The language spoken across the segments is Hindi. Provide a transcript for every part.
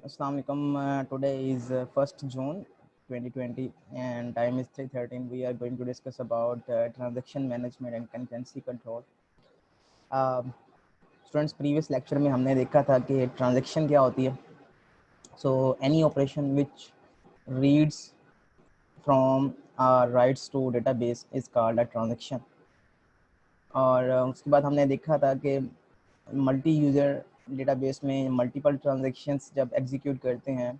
Assalamualaikum. Today is 1st June 2020 and time is 3:13. We are going to discuss about transaction management and concurrency control. Students, previous lecture में हमने देखा था कि transaction क्या होती है. So any operation which reads from writes to database is called a transaction. और उसके बाद हमने देखा था कि मल्टी यूज़र डेटाबेस में मल्टीपल ट्रांजैक्शंस जब एग्जीक्यूट करते हैं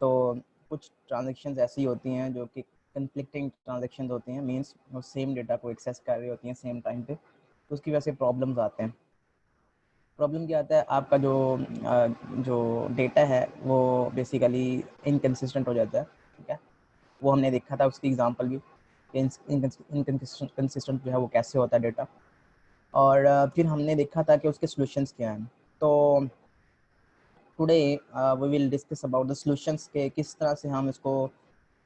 तो कुछ ट्रांजैक्शंस ऐसी होती हैं जो कि कन्फ्लिक्टिंग ट्रांजैक्शंस होती हैं, मींस वो सेम डेटा को एक्सेस कर रही होती हैं सेम टाइम पे, तो उसकी वजह से प्रॉब्लम्स आते हैं. प्रॉब्लम क्या आता है, आपका जो डेटा है वो बेसिकली इनकन्सिस्टेंट हो जाता है. ठीक है, वो हमने देखा था उसकी एग्जांपल भी, इनकन्सिस्टेंट जो है वो कैसे होता है डेटा. और फिर हमने देखा था कि उसके सॉल्यूशंस क्या हैं. तो today we will discuss about the solutions के किस तरह से हम इसको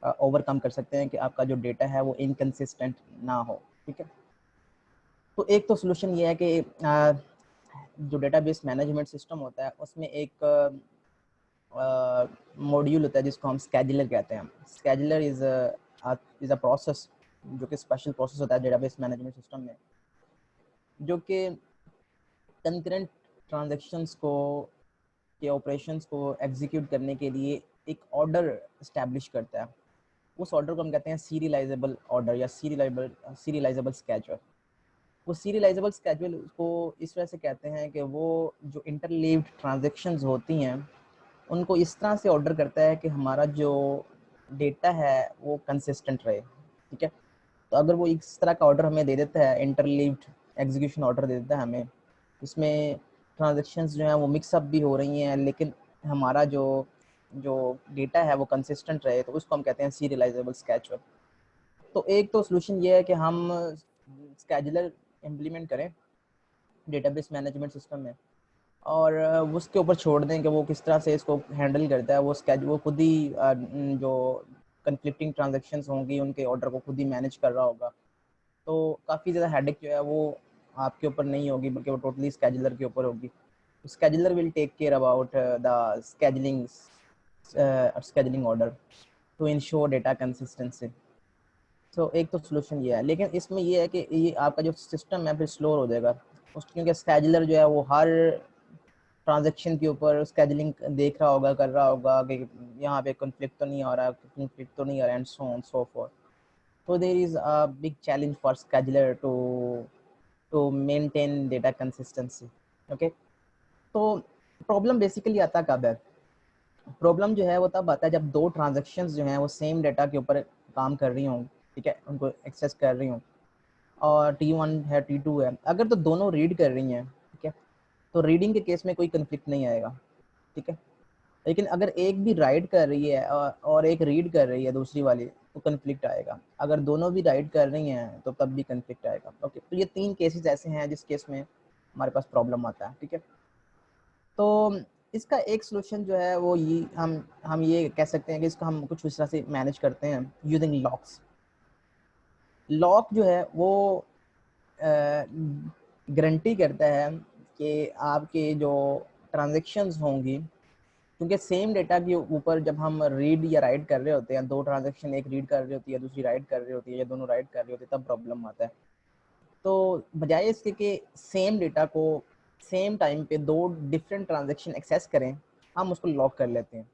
ओवरकम कर सकते हैं कि आपका जो डेटा है वो इनकन्सिस्टेंट ना हो. ठीक है, तो एक तो सॉल्यूशन ये है कि जो डेटाबेस मैनेजमेंट सिस्टम होता है उसमें एक मॉड्यूल होता है जिसको हम स्केड्यूलर कहते हैं. स्केड्यूलर इज अ प्रोसेस जो कि स्पेशल प्रोसेस होता है डेटाबेस मैनेजमेंट सिस्टम में, जो कि कंकरेंट ट्रांजैक्शंस को के ऑपरेशंस को एग्जीक्यूट करने के लिए एक ऑर्डर इस्टेब्लिश करता है. उस ऑर्डर को हम कहते हैं सीरियलाइजेबल ऑर्डर या सीरियलाइजेबल स्केड्यूल. वो सीरियलाइजेबल स्केड्यूल को इस वजह से कहते हैं कि वो जो इंटरलीव्ड ट्रांजैक्शंस होती हैं उनको इस तरह से ऑर्डर करता है कि हमारा जो डेटा है वो कंसिस्टेंट रहे. ठीक है, तो अगर वो इस तरह का ऑर्डर हमें दे देता है, इंटरलीव्ड एग्जीक्यूशन ऑर्डर दे देता है हमें, इसमें ट्रांजैक्शंस जो हैं वो मिक्सअप भी हो रही हैं लेकिन हमारा जो जो डेटा है वो कंसिस्टेंट रहे, तो उसको हम कहते हैं सीरियलाइजेबल स्केड्यूल. तो एक तो सॉल्यूशन ये है कि हम स्केड्यूलर इम्प्लीमेंट करें डेटाबेस मैनेजमेंट सिस्टम में और उसके ऊपर छोड़ दें कि वो किस तरह से इसको हैंडल करता है. वो खुद ही जो कन्फ्लिक्टिंग ट्रांजैक्शंस होंगी उनके ऑर्डर को खुद ही मैनेज कर रहा होगा. तो काफ़ी ज़्यादा हेडेक जो है वो आपके ऊपर नहीं होगी बल्कि वो टोटली स्केड्यूलर के ऊपर होगी. Scheduler will take care about the scheduling order to ensure data consistency. तो एक तो सोल्यूशन ये है, लेकिन इसमें ये है कि ये आपका जो सिस्टम है फिर स्लो हो जाएगा क्योंकि स्केड्यूलर जो है वो हर ट्रांजैक्शन के ऊपर स्केड्यूलिंग देख रहा होगा, कर रहा होगा कि यहाँ पे कॉन्फ्लिक्ट तो नहीं आ रहा, कॉन्फ्लिक्ट तो नहीं आ रहा, and so on so for. So there is a big challenge for scheduler to maintain data consistency. Okay, तो प्रॉब्लम बेसिकली आता कब है? प्रॉब्लम जो है वो तब आता है जब दो ट्रांजैक्शंस जो हैं वो सेम डेटा के ऊपर काम कर रही हों. ठीक है, उनको एक्सेस कर रही हों और T1 है T2 है, अगर तो दोनों रीड कर रही हैं, ठीक है, तो रीडिंग के केस में कोई कन्फ्लिक्ट नहीं आएगा. ठीक है, लेकिन अगर एक भी राइट कर रही है और एक रीड कर रही है दूसरी वाली, तो कन्फ्लिक्ट आएगा. अगर दोनों भी राइट कर रही हैं तो तब भी कन्फ्लिक्ट आएगा. ओके, तो ये तीन केसेस ऐसे हैं जिस केस में हमारे पास प्रॉब्लम आता है. ठीक है, तो इसका एक सोल्यूशन जो है वो ये हम ये कह सकते हैं कि इसको हम कुछ इस तरह से मैनेज करते हैं यूजिंग लॉक्स. लॉक जो है वो गारंटी करता है कि आपके जो ट्रांजैक्शंस होंगी, क्योंकि सेम डेटा के ऊपर जब हम रीड या राइट कर रहे होते हैं, दो ट्रांजैक्शन, एक रीड कर रही होती है दूसरी राइट कर रही होती है या दोनों राइट कर रही होती है, तब प्रॉब्लम आता है. तो बजाय इसके कि सेम डेटा को सेम टाइम पे दो डिफरेंट ट्रांजैक्शन एक्सेस करें, हम उसको लॉक कर लेते हैं.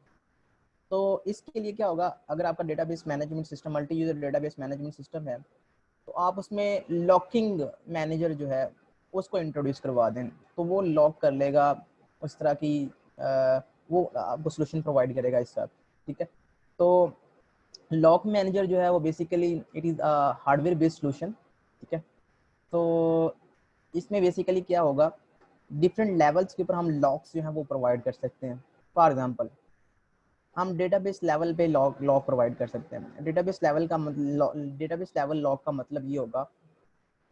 तो इसके लिए क्या होगा, अगर आपका database management system multi user database management system है तो आप उसमें लॉकिंग मैनेजर जो है उसको इंट्रोड्यूस करवा दें, तो वो लॉक कर लेगा उस तरह की वो आपको सोल्यूशन प्रोवाइड करेगा इस साथ. ठीक है, तो लॉक मैनेजर जो है वो basically it is hardware based solution. ठीक है, तो इसमें बेसिकली क्या होगा, डिफरेंट लेवल्स के ऊपर हम लॉक्स जो हैं वो प्रोवाइड कर सकते हैं. फॉर एग्जांपल, हम डेटाबेस लेवल पे लॉक प्रोवाइड कर सकते हैं. डेटाबेस लेवल लॉक का मतलब ये होगा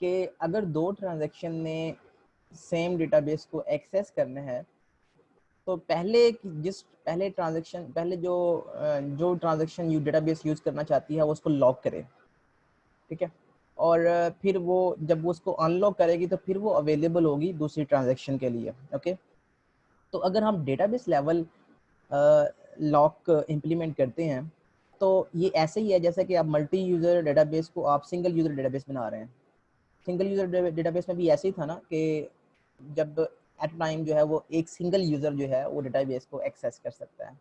कि अगर दो ट्रांजैक्शन ने सेम डेटाबेस को एक्सेस करना है तो पहले जो ट्रांजैक्शन डेटाबेस यूज करना चाहती है वो उसको लॉक करे. ठीक है, और फिर वो जब वो उसको अनलॉक करेगी तो फिर वो अवेलेबल होगी दूसरी ट्रांजैक्शन के लिए. ओके, तो अगर हम डेटाबेस लेवल लॉक इम्प्लीमेंट करते हैं तो ये ऐसे ही है जैसे कि आप मल्टी यूज़र डेटाबेस को आप सिंगल यूज़र डेटाबेस बना रहे हैं। सिंगल यूज़र डेटाबेस में भी ऐसे ही था ना कि जब एट टाइम जो है वो एक सिंगल यूज़र जो है वो डेटाबेस को एक्सेस कर सकता है,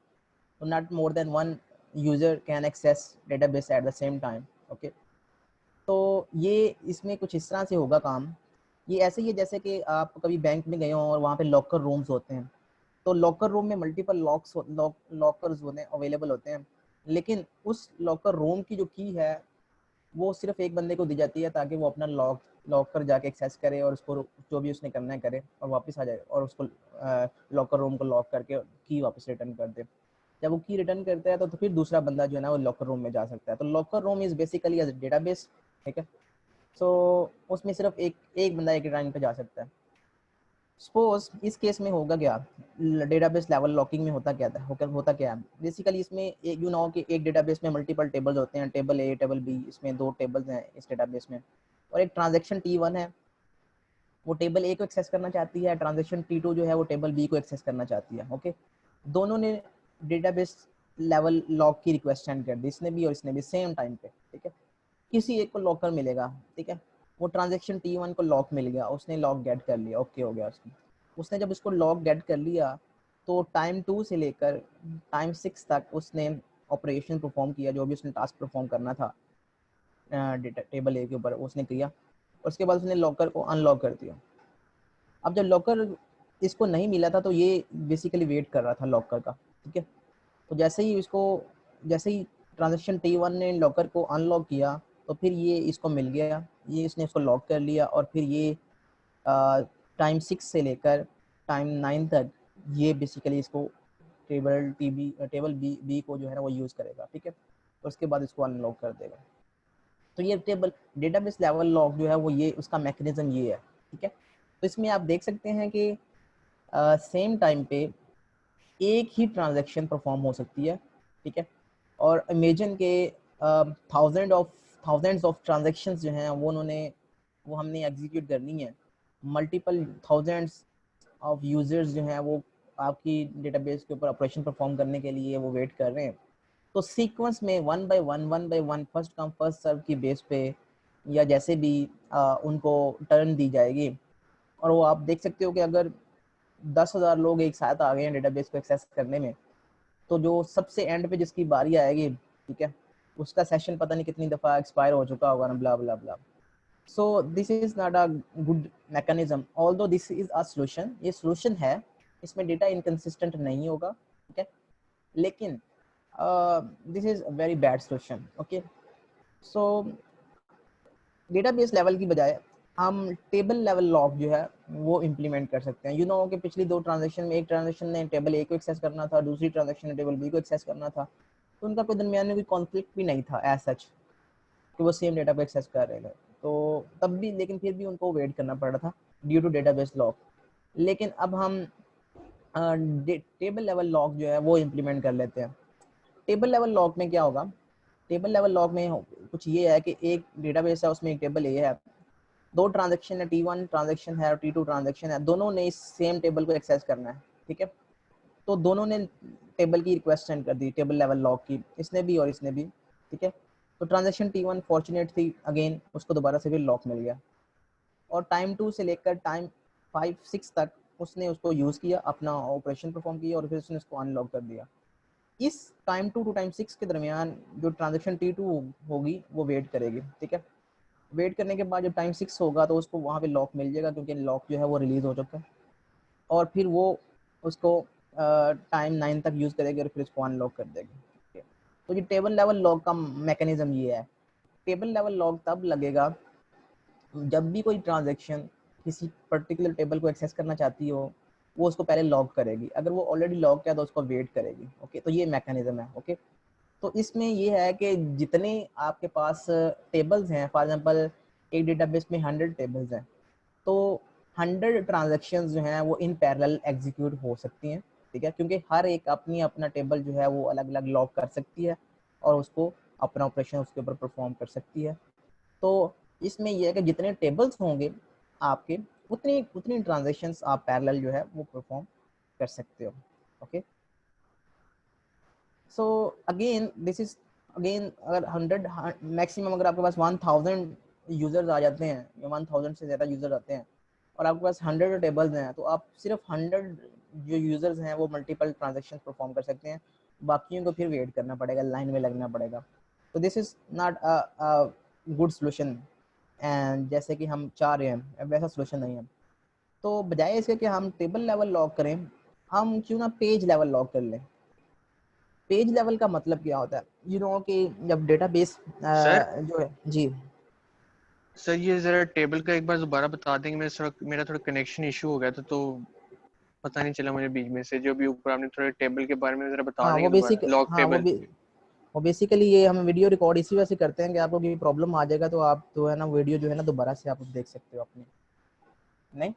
तो not more than one user can access database at the same time. Okay, तो ये इसमें कुछ इस तरह से होगा काम। ये ऐसे ही है जैसे कि आप कभी बैंक में गए हो और वहाँ पे लॉकर रूम्स होते हैं, तो लॉकर रूम में मल्टीपल लॉकर्स होते हैं, अवेलेबल होते हैं, लेकिन उस लॉकर रूम की जो की है वो सिर्फ एक बंदे को दी जाती है ताकि वो अपना लॉकर जाके एक्सेस करे और उसको जो भी उसने करना है करे और वापस आ जाए और उसको लॉकर रूम को लॉक करके की वापस रिटर्न कर दे। जब वो की रिटर्न करता है तो फिर दूसरा बंदा जो है ना वो लॉकर रूम में जा सकता है। तो locker room is basically as database, ठीक है। सो उसमें सिर्फ एक एक बंदा एक टाइम पे जा सकता है। सपोज इस केस में होगा क्या, डेटाबेस लेवल लॉकिंग में होता क्या है बेसिकली इसमें एक यू नो कि एक डेटाबेस में मल्टीपल टेबल्स होते हैं, टेबल ए टेबल बी, इसमें दो टेबल्स हैं इस डेटाबेस में, और एक ट्रांजैक्शन T1 है, वो टेबल ए को एक्सेस करना चाहती है, ट्रांजैक्शन T2 जो है वो टेबल बी को एक्सेस करना चाहती है। ओके, दोनों ने डेटाबेस लेवल लॉक की रिक्वेस्ट सेंड कर दी, इसने भी और इसने भी सेम टाइम पे, ठीक है। किसी एक को लॉकर मिलेगा, ठीक है, वो ट्रांजैक्शन T1 को लॉक मिल गया, उसने लॉक गेट कर लिया, ओके हो गया उसने जब इसको लॉक गेट कर लिया तो टाइम 2 से लेकर टाइम 6 तक उसने ऑपरेशन परफॉर्म किया, जो भी उसने टास्क परफॉर्म करना था टेबल ए के ऊपर उसने किया, उसके बाद उसने लॉकर को अनलॉक कर दिया। अब जब लॉकर इसको नहीं मिला था तो ये बेसिकली वेट कर रहा था लॉकर का, ठीक है। तो जैसे ही ट्रांजैक्शन T1 ने लॉकर को अनलॉक किया तो फिर ये इसको मिल गया, ये इसने इसको लॉक कर लिया और फिर ये टाइम 6 से लेकर टाइम 9 तक ये बेसिकली इसको टेबल बी को जो है ना वो यूज़ करेगा, ठीक है। उसके बाद इसको अनलॉक कर देगा। तो ये टेबल डेटाबेस लेवल लॉक जो है वो ये उसका मैकेनिज्म ये है, ठीक है। तो इसमें आप देख सकते हैं कि सेम टाइम पे एक ही ट्रांजैक्शन परफॉर्म हो सकती है, ठीक है। और इमेजिन के थाउजेंड्स ऑफ ट्रांजैक्शंस जो हैं वो हमने एग्जीक्यूट करनी है, मल्टीपल थाउजेंड्स ऑफ यूजर्स जो हैं वो आपकी डेटाबेस के ऊपर ऑपरेशन परफॉर्म करने के लिए वो वेट कर रहे हैं। तो सीक्वेंस में one by one first come first serve की बेस पे या जैसे भी उनको टर्न दी जाएगी। और वो आप देख सकते हो कि अगर 10,000 लोग एक साथ आ गए हैं डेटाबेस को एक्सेस करने में, तो जो सबसे एंड पे जिसकी बारी आएगी, ठीक है, उसका सेशन पता नहीं कितनी दफ़ा एक्सपायर हो चुका होगा ना, blah blah blah. So this is not a good mechanism, although this is a solution, ये सोल्यूशन है, इसमें डेटा इनकंसिस्टेंट नहीं होगा, ठीक है, लेकिन this is a very bad solution. Okay, so database level की बजाय हम टेबल लेवल लॉक जो है वो इम्प्लीमेंट कर सकते हैं। यू नो कि पिछली दो ट्रांजैक्शन में एक ट्रांजैक्शन ने टेबल ए को एक्सेस करना था, दूसरी ट्रांजैक्शन ने टेबल बी को एक्सेस करना था, तो उनका कोई दरमियान में कोई कॉन्फ्लिक्ट भी नहीं था एज सच कि वो सेम डेटा को एक्सेस कर रहे थे, तो तब भी लेकिन फिर भी उनको वेट करना पड़ रहा था ड्यू टू डेटाबेस लॉक। लेकिन अब हम टेबल लेवल लॉक जो है वो इम्प्लीमेंट कर लेते हैं। टेबल लेवल लॉक में क्या होगा, टेबल लेवल लॉक में कुछ ये है कि एक डेटाबेस है, उसमें एक टेबल ए है, दो ट्रांजैक्शन है, T1 ट्रांजैक्शन है और T2 ट्रांजैक्शन है, दोनों ने इस सेम टेबल को एक्सेस करना है, ठीक है। तो दोनों ने टेबल की रिक्वेस्ट सेंड कर दी, टेबल लेवल लॉक की, इसने भी और इसने भी, ठीक है। तो ट्रांजैक्शन T1 फॉर्चुनेट थी, अगेन उसको दोबारा से फिर लॉक मिल गया, और टाइम 2 से लेकर टाइम 5-6 तक उसने उसको यूज़ किया, अपना ऑपरेशन परफॉर्म किया और फिर उसने उसको अनलॉक कर दिया। इस टाइम 2 टू टाइम 6 के दरमियान जो ट्रांजैक्शन T2 होगी वो वेट करेगी, ठीक है। वेट करने के बाद जब टाइम 6 होगा तो उसको वहाँ पे लॉक मिल जाएगा, क्योंकि लॉक जो है वो रिलीज हो चुका है, और फिर वो उसको टाइम 9 तक यूज़ करेगी और फिर उसको अनलॉक कर देगी, ठीक है। तो ये टेबल लेवल लॉक का मैकेनिज्म ये है। टेबल लेवल लॉक तब लगेगा जब भी कोई ट्रांजैक्शन किसी पर्टिकुलर टेबल को एक्सेस करना चाहती हो, वो उसको पहले लॉक करेगी, अगर वो ऑलरेडी लॉक किया तो उसको वेट करेगी, ओके। तो ये मैकेनिज्म है, ओके। तो इसमें ये है कि जितने आपके पास टेबल्स हैं, फॉर एग्जांपल एक डेटाबेस में 100 टेबल्स हैं, तो 100 ट्रांजैक्शंस जो हैं वो इन पैरेलल एग्जीक्यूट हो सकती हैं, ठीक है, क्योंकि हर एक अपनी अपना टेबल जो है वो अलग अलग लॉक कर सकती है और उसको अपना ऑपरेशन उसके ऊपर परफॉर्म कर सकती है। तो इसमें यह है कि जितने टेबल्स होंगे आपके, उतनी उतनी ट्रांजैक्शंस आप पैरेलल जो है वो परफॉर्म कर सकते हो, okay. So again this is again अगर 100 मैक्सिमम अगर आपके पास 1000 यूजर्स आ जाते हैं या 1000 से ज़्यादा यूजर आते हैं और आपके पास 100 टेबल्स हैं, तो आप सिर्फ 100 जो यूजर्स हैं वो मल्टीपल ट्रांजेक्शन परफॉर्म कर सकते हैं, बाकियों को फिर वेट करना पड़ेगा, लाइन में लगना पड़ेगा। तो this is not a good solution, and जैसे कि हम चाह रहे हैं वैसा सोल्यूशन नहीं है। तो बजाय इसके कि हम टेबल लेवल लॉक करें, हम क्यों ना पेज लेवल लॉक कर लें। पेज लेवल का मतलब क्या होता है, कि जब डेटाबेस सर जो है जी। सर ये जरा टेबल का एक बार दोबारा बता देंगे, मेरा थोड़ा कनेक्शन इशू हो गया था, तो पता नहीं चला मुझे बीच में से। जो भी ऊपर आपने थोड़े टेबल के बारे में जरा बता हाँ देंगे वो दोबारा, बेसिक लॉग हाँ टेबल। वो बेसिकली ये हम वीडियो रिकॉर्ड इसी वजह से करते हैं कि आपको कोई प्रॉब्लम आ जाएगा तो आप जो है ना वीडियो जो है ना दोबारा से आप देख सकते हो अपने। नहीं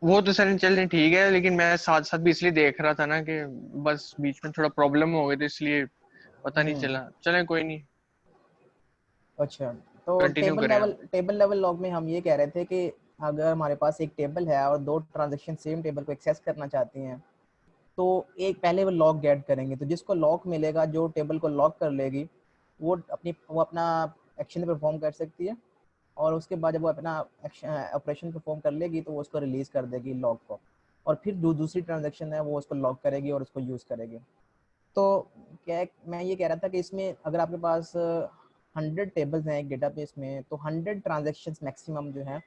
वो तो सर चल ठीक है, लेकिन मैं साथ साथ भी इसलिए देख रहा था ना कि बस बीच में थोड़ा प्रॉब्लम हो गई, तो इसलिए पता नहीं चला। चलें कोई नहीं, अच्छा। तो कंटिन्यू करें आप। टेबल लेवल लॉग में हम ये कह रहे थे कि अगर हमारे पास एक टेबल है और दो ट्रांजेक्शन सेम टेबल को एक्सेस करना चाहती हैं, तो एक पहले वो लॉक गेट करेंगे, तो जिसको लॉक मिलेगा, जो टेबल को लॉक कर लेगी, वो अपना एक्शन परफॉर्म कर सकती है, और उसके बाद जब वो अपना ऑपरेशन परफॉर्म कर लेगी तो वो उसको रिलीज कर देगी लॉक को, और फिर दूसरी ट्रांजेक्शन है वो उसको लॉक करेगी और उसको यूज़ करेगी। तो क्या मैं ये कह रहा था कि इसमें अगर आपके पास 100 टेबल्स हैं एक डेटाबेस में, तो 100 ट्रांजेक्शन्स मैक्सिमम जो है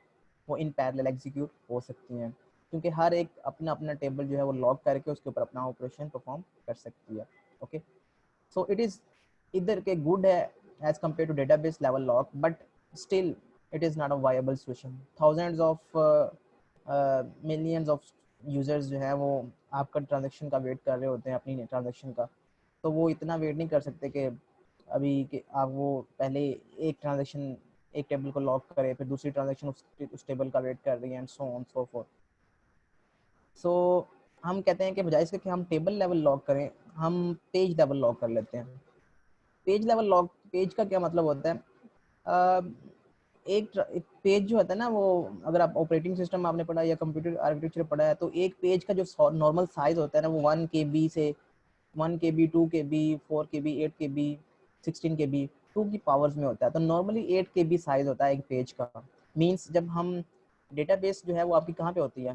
वो इन पैरेलल एग्जीक्यूट हो सकती हैं, क्योंकि हर एक अपना अपना टेबल जो है वो लॉक करके उसके ऊपर अपना ऑपरेशन परफॉर्म कर सकती है। Okay, so it is either के good है as compared to database level lock, but still it is not a viable solution. Thousands of millions of users जो है वो आपका ट्रांजेक्शन का वेट कर रहे होते हैं, अपनी ट्रांजेक्शन का, तो वो इतना वेट नहीं कर सकते कि अभी कि आप वो पहले एक ट्रांजेक्शन एक टेबल को लॉक करे, फिर दूसरी ट्रांजेक्शन उस टेबल का वेट कर रही है, and so on so forth. So हम कहते हैं कि बजाय इसके कि हम टेबल लेवल लॉक करें, हम पेज लेवल लॉक कर लेते हैं। पेज लेवल लॉक, पेज का क्या मतलब होता है, एक पेज जो होता है ना, वो अगर आप ऑपरेटिंग सिस्टम आपने पढ़ा या कंप्यूटर आर्किटेक्चर पढ़ा है, तो एक पेज का जो नॉर्मल साइज होता है ना, वो 1 KB से 1 KB 2 KB 4 KB 8 KB 16 KB 2 की पावर्स में होता है। तो नॉर्मली 8 KB साइज होता है एक पेज का। मीन्स जब हम डेटाबेस जो है वो आपकी कहाँ पे होती है,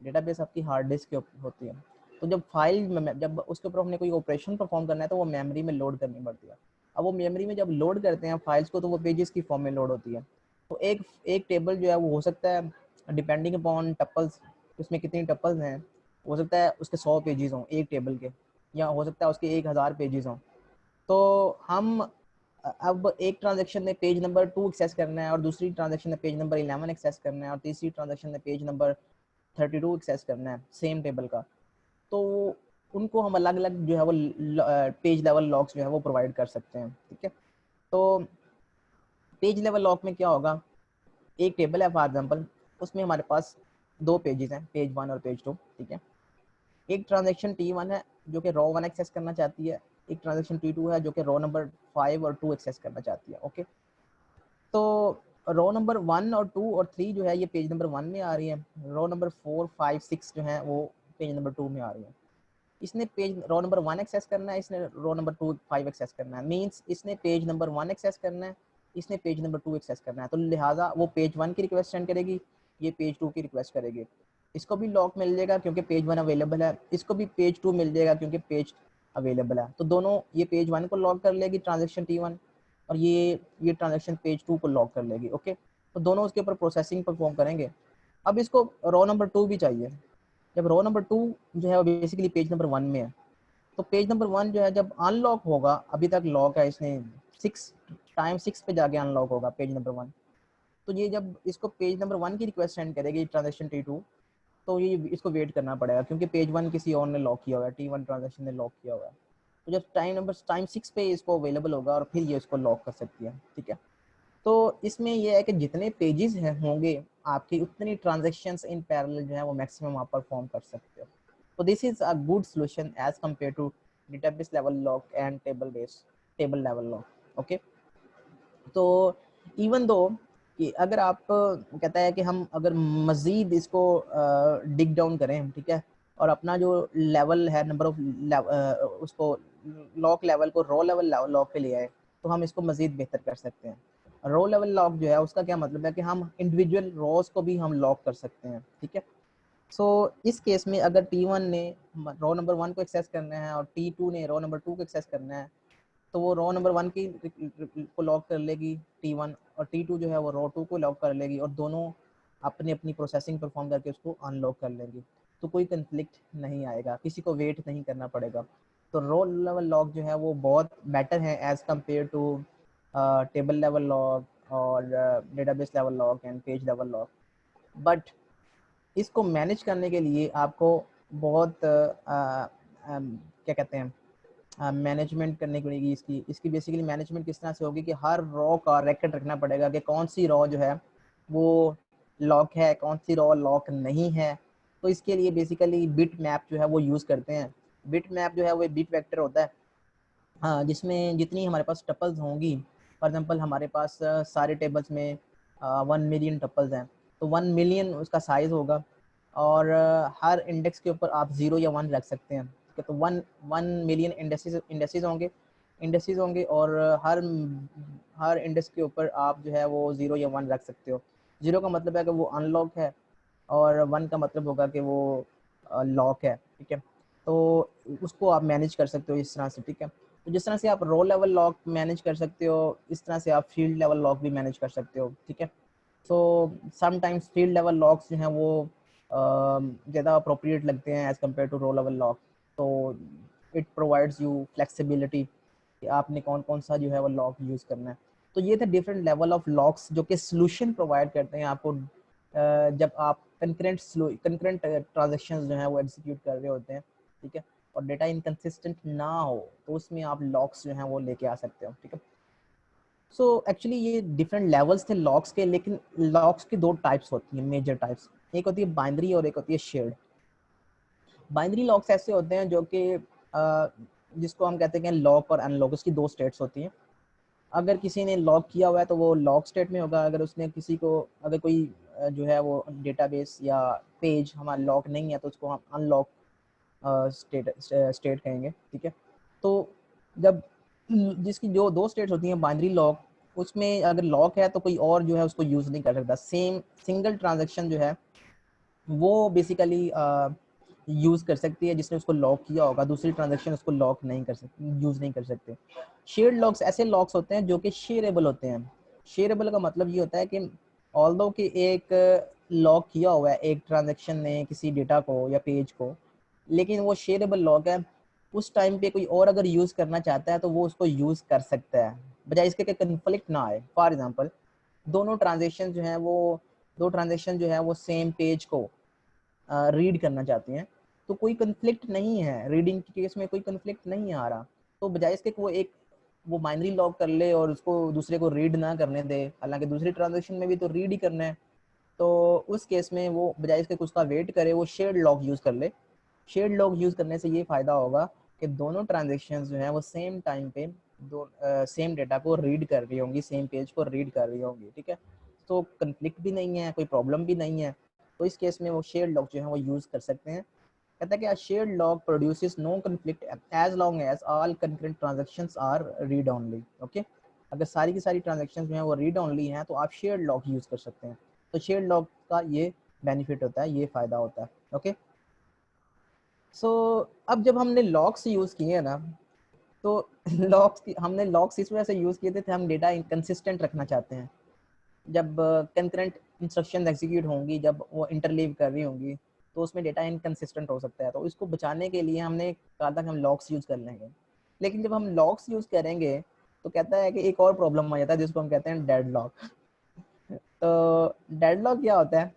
डेटाबेस आपकी हार्ड डिस्क के होती है। तो जब फाइल में जब उसके ऊपर हमने कोई ऑपरेशन परफॉर्म करना है तो वो मेमोरी में लोड करनी पड़ती है। अब वो मेमोरी में जब लोड करते हैं फाइल्स को, तो वो पेजेस की फॉर्म में लोड होती है। तो एक एक टेबल जो है वो हो सकता है डिपेंडिंग अपॉन टपल्स, उसमें कितनी टपल्स हैं, हो सकता है उसके 100 पेजेस हों एक टेबल के, या हो सकता है उसके 1000 पेजेस हों। तो हम अब एक ट्रांजेक्शन ने पेज नंबर 2 एक्सेस करना है, और दूसरी ट्रांजेक्शन ने पेज नंबर 11 एक्सेस करना है, और तीसरी ट्रांजेक्शन ने पेज नंबर 32 एक्सेस करना है सेम टेबल का। तो उनको हम अलग अलग जो है वो पेज लेवल लॉक्स जो है वो प्रोवाइड कर सकते हैं। ठीक है, तो पेज लेवल लॉक में क्या होगा, एक टेबल है फॉर एग्जांपल, उसमें हमारे पास दो पेजेस हैं, पेज 1 और पेज 2। ठीक है, एक ट्रांजेक्शन T1 है जो कि रो 1 एक्सेस करना चाहती है, एक ट्रांजेक्शन T2 है जो कि रो नंबर 5 और 2 एक्सेस करना चाहती है। ओके, तो रो नंबर 1 और 2 और 3 जो है ये पेज नंबर 1 में आ रही है, रो नंबर 4 5 6 जो है वो पेज नंबर 2 में आ रही है। इसने पेज रो नंबर 1 एक्सेस करना है, इसने रो नंबर 2 5 एक्सेस करना है। मींस इसने पेज नंबर 1 एक्सेस करना है, इसने पेज नंबर 2 एक्सेस करना है। तो लिहाजा वो पेज 1 की रिक्वेस्ट सेंड करेगी, ये पेज 2 की रिक्वेस्ट करेगी। इसको भी लॉक मिल जाएगा क्योंकि पेज 1 अवेलेबल है, इसको भी पेज 2 मिल जाएगा क्योंकि पेज अवेलेबल है। तो दोनों, ये पेज 1 को लॉक कर लेगी ट्रांजेक्शन T1, और ये ट्रांजेक्शन पेज 2 को लॉक कर लेगी। ओके, तो दोनों उसके ऊपर प्रोसेसिंग परफॉर्म करेंगे। अब इसको रो नंबर 2 भी चाहिए। जब रो नंबर 2 जो है वो बेसिकली पेज नंबर 1 में है, तो पेज नंबर 1 जो है जब अनलॉक होगा, अभी तक लॉक है, इसने 6 पे जाके अनलॉक होगा पेज नंबर 1। तो ये जब इसको पेज नंबर 1 की रिक्वेस्ट सेंड करेगी ट्रांजेक्शन T2, तो ये इसको वेट करना पड़ेगा क्योंकि पेज 1 किसी और ने लॉक किया हुआ है, T1 ट्रांजेक्शन ने लॉक किया हुआ है। तो जब टाइम 6 पे इसको अवेलेबल होगा और फिर ये इसको लॉक कर सकती है। ठीक है, तो इसमें ये है कि जितने पेजेस हैं होंगे आपकी, उतनी ट्रांजेक्शन्स इन पैरेलल जो है वो मैक्सिमम आप परफॉर्म कर सकते हो। तो this is a good solution as compare to database level lock and table level lock. Okay, तो इवन दो कि अगर आप कहता है कि हम अगर मज़ीद इसको डिग डाउन करें, ठीक है, और अपना जो लेवल है नंबर ऑफ उसको लॉक लेवल को रो लेवल लॉक पे ले आए तो हम इसको मज़ीद बेहतर कर सकते हैं। रो लेवल लॉक जो है उसका क्या मतलब है कि हम इंडिविजुअल रोज को भी हम लॉक कर सकते हैं, ठीक है। सो इस केस में अगर T1 ने रो नंबर 1 को एक्सेस करना है और T2 ने रो नंबर 2 को एक्सेस करना है तो वो रो नंबर 1 की को लॉक कर लेगी T1, और T2 जो है वो रो 2 को लॉक कर लेगी, और दोनों अपनी अपनी प्रोसेसिंग परफॉर्म करके उसको अनलॉक कर लेंगी। तो कोई कंफ्लिक्ट नहीं आएगा, किसी को वेट नहीं करना पड़ेगा। तो रो लेवल लॉक जो है वो बहुत बेटर है as compare to table level lock और database level lock and page level lock. But इसको मैनेज करने के लिए आपको बहुत क्या कहते हैं मैनेजमेंट करनी पड़ेगी इसकी। इसकी बेसिकली मैनेजमेंट किस तरह से होगी कि हर रॉ का रिकॉर्ड रखना पड़ेगा कि कौन सी रॉ जो है वो लॉक है, कौन सी रॉ लॉक नहीं है। तो इसके लिए बेसिकली बिट मैप जो है वो यूज़ करते हैं। बिट मैप जो है वो बिट वेक्टर होता है, हाँ, जिसमें जितनी हमारे पास टपल्स होंगी, फॉर एग्जांपल हमारे पास सारे टेबल्स में 1 मिलियन टपल्स हैं तो 1 मिलियन उसका साइज़ होगा, और हर इंडेक्स के ऊपर आप 0 या 1 रख सकते हैं, ठीक है। तो 1 मिलियन इंडेक्सेस होंगे और हर इंडेक्स के ऊपर आप जो है वो 0 या 1 रख सकते हो। 0 का मतलब है कि वो अनलॉक है और 1 का मतलब होगा कि वो लॉक है, ठीक है। तो उसको आप मैनेज कर सकते हो इस तरह से, ठीक है। तो जिस तरह से आप रो लेवल लॉक मैनेज कर सकते हो, इस तरह से आप फील्ड लेवल लॉक भी मैनेज कर सकते हो, ठीक है। So sometimes field level locks जो हैं वो ज़्यादा अप्रोप्रिएट लगते हैं as compare to row level lock. तो इट प्रोवाइड्स यू फ्लेक्सिबिलिटी कि आपने कौन कौन सा जो है वो लॉक यूज़ करना है। तो ये थे डिफरेंट लेवल ऑफ लॉक्स जो कि सोल्यूशन प्रोवाइड करते हैं आपको जब आप कंकरेंट ट्रांजेक्शन्स जो हैं वो एग्जीक्यूट कर रहे होते हैं, ठीक है, और डेटा इनकंसिस्टेंट ना हो तो उसमें आप लॉक्स जो हैं वो लेके आ सकते हो, ठीक है। सो एक्चुअली ये डिफरेंट लेवल्स थे लॉक्स के, लेकिन लॉक्स की दो टाइप्स होती हैं, मेजर टाइप्स। एक होती है बाइनरी और एक होती है शेयर्ड। बाइनरी लॉक्स ऐसे होते हैं जो कि जिसको हम कहते हैं लॉक और अनलॉक, उसकी दो स्टेट्स होती हैं। अगर किसी ने लॉक किया हुआ है तो वो लॉक स्टेट में होगा, अगर उसने किसी को अगर कोई जो है वो डेटाबेस या पेज हमारा लॉक नहीं है तो उसको हम अनलॉक स्टेट कहेंगे, ठीक है। तो जब जिसकी जो दो स्टेट्स होती हैं बाइनरी लॉक, उसमें अगर लॉक है तो कोई और जो है उसको यूज़ नहीं कर सकता। सेम सिंगल ट्रांजैक्शन जो है वो बेसिकली यूज़ कर सकती है जिसने उसको लॉक किया होगा, दूसरी ट्रांजैक्शन उसको लॉक नहीं कर सकती, यूज़ नहीं कर सकते। शेयर्ड लॉक्स ऐसे लॉक्स होते हैं जो कि शेयरेबल होते हैं। शेयरेबल का मतलब ये होता है कि ऑल्दो कि एक लॉक किया हुआ है एक ट्रांजैक्शन ने किसी डेटा को या पेज को, लेकिन वो शेयरेबल लॉक है। उस टाइम पे कोई और अगर यूज़ करना चाहता है तो वो उसको यूज़ कर सकता है, बजाय इसके कि कन्फ्लिक्ट ना आए। फॉर एग्जांपल दोनों ट्रांजैक्शन जो हैं वो दो ट्रांजैक्शन जो है वो सेम पेज को रीड करना चाहती हैं तो कोई कन्फ्लिक्ट नहीं है, रीडिंग के केस में कोई कन्फ्लिक्ट नहीं आ रहा। तो बजाय इसके वो बाइनरी लॉक कर ले और उसको दूसरे को रीड ना करने दे, हालांकि दूसरी ट्रांजैक्शन में भी तो रीड ही करना है, तो उस केस में वो बजाय इसके उसका वेट करे वो शेयर्ड लॉक यूज़ कर ले। शेयर्ड लॉक यूज़ करने से ये फ़ायदा होगा कि दोनों ट्रांजेक्शन्स जो हैं वो सेम टाइम पे सेम डेटा को रीड कर रही होंगी, सेम पेज को रीड कर रही होंगी, ठीक है। तो कन्फ्लिक्ट भी नहीं है, कोई प्रॉब्लम भी नहीं है। तो इस केस में वो शेयर्ड लॉक जो है वो यूज़ कर सकते हैं। कहता है कि shared lock produces no conflict as long as all concurrent transactions are read only, okay. अगर सारी की सारी ट्रांजैक्शंस जो हैं वो रीड ओनली हैं तो आप शेयर्ड लॉक यूज़ कर सकते हैं। तो शेयर्ड लॉक का ये बेनिफिट होता है, ये फ़ायदा होता है, ओके। सो अब जब हमने लॉक्स यूज़ किए हैं ना, तो हमने लॉक्स इस वजह से यूज़ किए थे हम डेटा इंकंसिस्टेंट रखना चाहते हैं। जब कंकरेंट इंस्ट्रक्शन एग्जीक्यूट होंगी, जब वो इंटरलीव कर रही होंगी तो उसमें डेटा इनकंसिस्टेंट हो सकता है। तो इसको बचाने के लिए हमने कहा था कि हम लॉक्स यूज़ कर लेंगे। लेकिन जब हम लॉक्स यूज़ करेंगे तो कहता है कि एक और प्रॉब्लम आ जाता है जिसको हम कहते हैं डेडलॉक। तो डेडलॉक क्या होता है?